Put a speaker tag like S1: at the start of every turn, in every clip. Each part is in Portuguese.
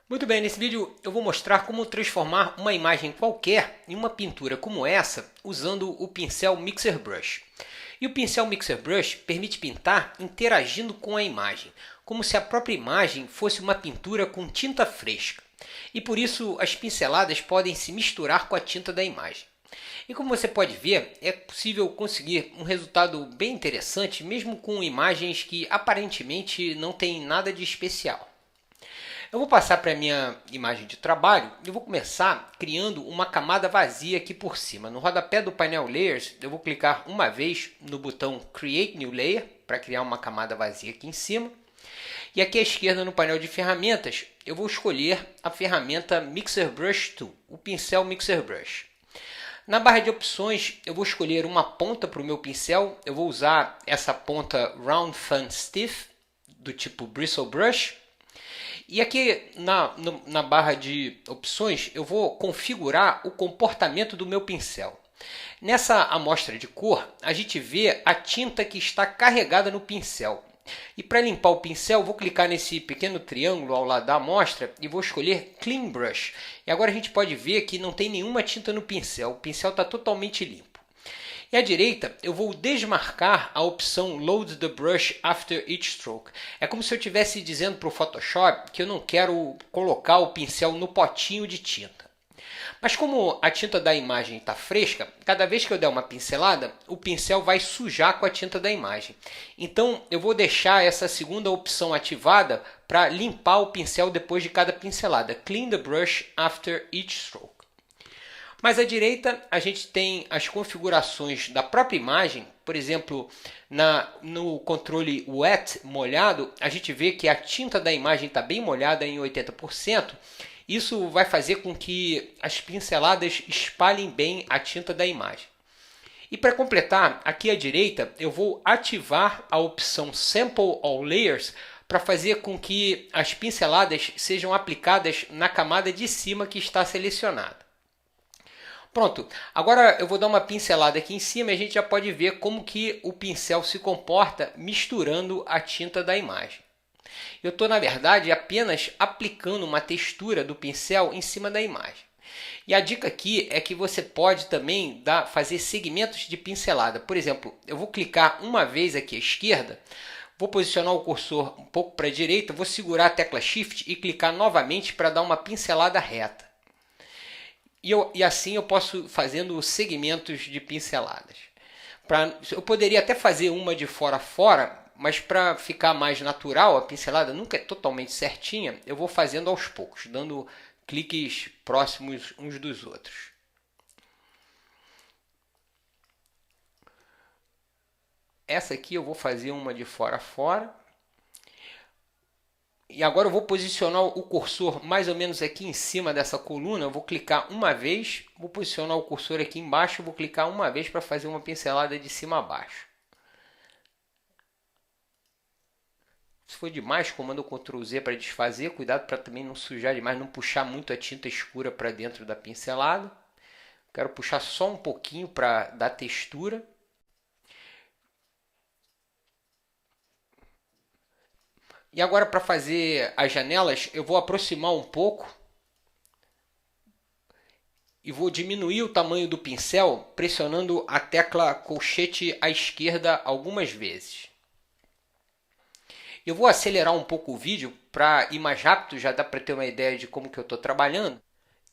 S1: Muito bem, nesse vídeo eu vou mostrar como transformar uma imagem qualquer em uma pintura como essa usando o pincel Mixer Brush. E o pincel Mixer Brush permite pintar interagindo com a imagem, como se a própria imagem fosse uma pintura com tinta fresca. E por isso as pinceladas podem se misturar com a tinta da imagem. E como você pode ver, é possível conseguir um resultado bem interessante mesmo com imagens que aparentemente não têm nada de especial. Eu vou passar para a minha imagem de trabalho e vou começar criando uma camada vazia aqui por cima. No rodapé do painel Layers, eu vou clicar uma vez no botão Create New Layer para criar uma camada vazia aqui em cima. E aqui à esquerda no painel de ferramentas, eu vou escolher a ferramenta Mixer Brush Tool, o pincel Mixer Brush. Na barra de opções, eu vou escolher uma ponta para o meu pincel. Eu vou usar essa ponta Round Fan Stiff, do tipo Bristle Brush. E aqui na barra de opções eu vou configurar o comportamento do meu pincel. Nessa amostra de cor a gente vê a tinta que está carregada no pincel. E para limpar o pincel eu vou clicar nesse pequeno triângulo ao lado da amostra e vou escolher Clean Brush. E agora a gente pode ver que não tem nenhuma tinta no pincel, o pincel está totalmente limpo. E à direita, eu vou desmarcar a opção Load the Brush After Each Stroke. É como se eu estivesse dizendo para o Photoshop que eu não quero colocar o pincel no potinho de tinta. Mas como a tinta da imagem está fresca, cada vez que eu der uma pincelada, o pincel vai sujar com a tinta da imagem. Então eu vou deixar essa segunda opção ativada para limpar o pincel depois de cada pincelada. Clean the brush after each stroke. Mais à direita, a gente tem as configurações da própria imagem. Por exemplo, no controle Wet, molhado, a gente vê que a tinta da imagem está bem molhada em 80%. Isso vai fazer com que as pinceladas espalhem bem a tinta da imagem. E para completar, aqui à direita, eu vou ativar a opção Sample All Layers para fazer com que as pinceladas sejam aplicadas na camada de cima que está selecionada. Pronto, agora eu vou dar uma pincelada aqui em cima e a gente já pode ver como que o pincel se comporta misturando a tinta da imagem. Eu estou, na verdade, apenas aplicando uma textura do pincel em cima da imagem. E a dica aqui é que você pode também fazer segmentos de pincelada. Por exemplo, eu vou clicar uma vez aqui à esquerda, vou posicionar o cursor um pouco para a direita, vou segurar a tecla Shift e clicar novamente para dar uma pincelada reta. E assim eu posso ir fazendo segmentos de pinceladas. Eu poderia até fazer uma de fora a fora, mas para ficar mais natural, a pincelada nunca é totalmente certinha, eu vou fazendo aos poucos, dando cliques próximos uns dos outros. Essa aqui eu vou fazer uma de fora a fora. E agora eu vou posicionar o cursor mais ou menos aqui em cima dessa coluna. Eu vou clicar uma vez, vou posicionar o cursor aqui embaixo, vou clicar uma vez para fazer uma pincelada de cima a baixo. Se for demais, comando Ctrl Z para desfazer. Cuidado para também não sujar demais, não puxar muito a tinta escura para dentro da pincelada. Quero puxar só um pouquinho para dar textura. E agora para fazer as janelas, eu vou aproximar um pouco e vou diminuir o tamanho do pincel pressionando a tecla colchete à esquerda algumas vezes. Eu vou acelerar um pouco o vídeo para ir mais rápido, já dá para ter uma ideia de como que eu estou trabalhando.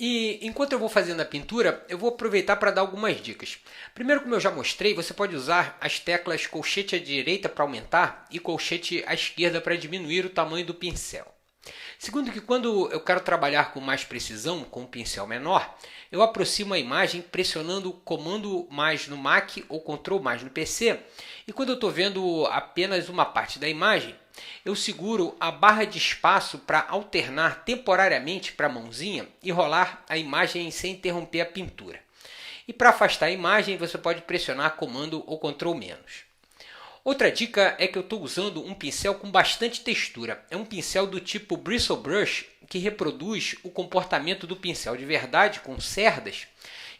S1: E enquanto eu vou fazendo a pintura, eu vou aproveitar para dar algumas dicas. Primeiro, como eu já mostrei, você pode usar as teclas colchete à direita para aumentar e colchete à esquerda para diminuir o tamanho do pincel. Segundo, que quando eu quero trabalhar com mais precisão, com um pincel menor, eu aproximo a imagem pressionando o comando mais no Mac ou Ctrl mais no PC. E quando eu estou vendo apenas uma parte da imagem, eu seguro a barra de espaço para alternar temporariamente para a mãozinha e rolar a imagem sem interromper a pintura. E para afastar a imagem, você pode pressionar comando ou Ctrl menos. Outra dica é que eu estou usando um pincel com bastante textura. É um pincel do tipo Bristle Brush que reproduz o comportamento do pincel de verdade com cerdas.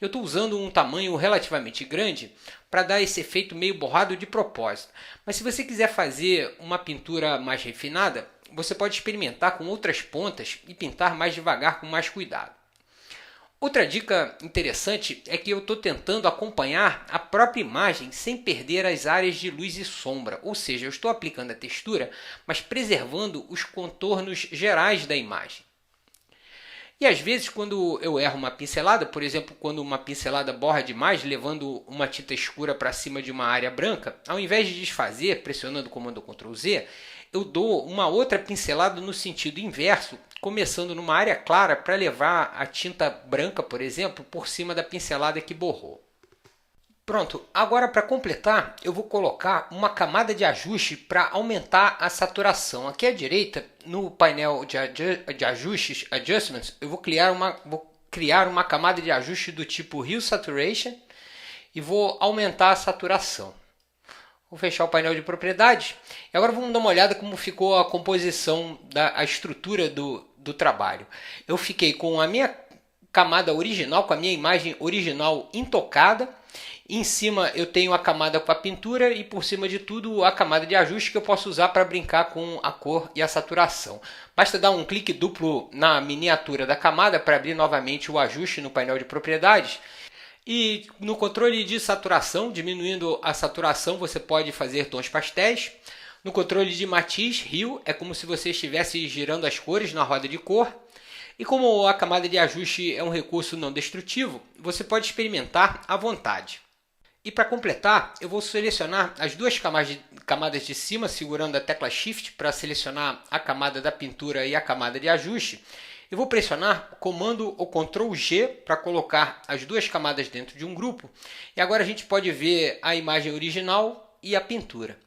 S1: Eu estou usando um tamanho relativamente grande para dar esse efeito meio borrado de propósito. Mas se você quiser fazer uma pintura mais refinada, você pode experimentar com outras pontas e pintar mais devagar com mais cuidado. Outra dica interessante é que eu estou tentando acompanhar a própria imagem sem perder as áreas de luz e sombra, ou seja, eu estou aplicando a textura, mas preservando os contornos gerais da imagem. E às vezes quando eu erro uma pincelada, por exemplo, quando uma pincelada borra demais, levando uma tinta escura para cima de uma área branca, ao invés de desfazer, pressionando o comando Ctrl Z, eu dou uma outra pincelada no sentido inverso, começando numa área clara para levar a tinta branca, por exemplo, por cima da pincelada que borrou. Pronto, agora para completar, eu vou colocar uma camada de ajuste para aumentar a saturação. Aqui à direita, no painel de ajustes, Adjustments, eu vou criar uma camada de ajuste do tipo Hue Saturation e vou aumentar a saturação. Vou fechar o painel de propriedades. E agora vamos dar uma olhada como ficou a composição, a estrutura do trabalho. Eu fiquei com a minha camada original, com a minha imagem original intocada. Em cima eu tenho a camada com a pintura e por cima de tudo a camada de ajuste que eu posso usar para brincar com a cor e a saturação. Basta dar um clique duplo na miniatura da camada para abrir novamente o ajuste no painel de propriedades. E no controle de saturação, diminuindo a saturação, você pode fazer tons pastéis. No controle de matiz, Hue, é como se você estivesse girando as cores na roda de cor. E como a camada de ajuste é um recurso não destrutivo, você pode experimentar à vontade. E para completar, eu vou selecionar as duas camadas de cima, segurando a tecla Shift para selecionar a camada da pintura e a camada de ajuste. Eu vou pressionar o comando ou Ctrl G para colocar as duas camadas dentro de um grupo. E agora a gente pode ver a imagem original e a pintura.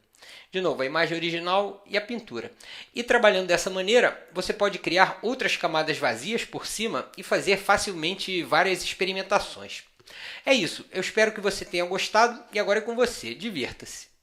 S1: De novo, a imagem original e a pintura. E trabalhando dessa maneira, você pode criar outras camadas vazias por cima e fazer facilmente várias experimentações. É isso, eu espero que você tenha gostado e agora é com você, divirta-se!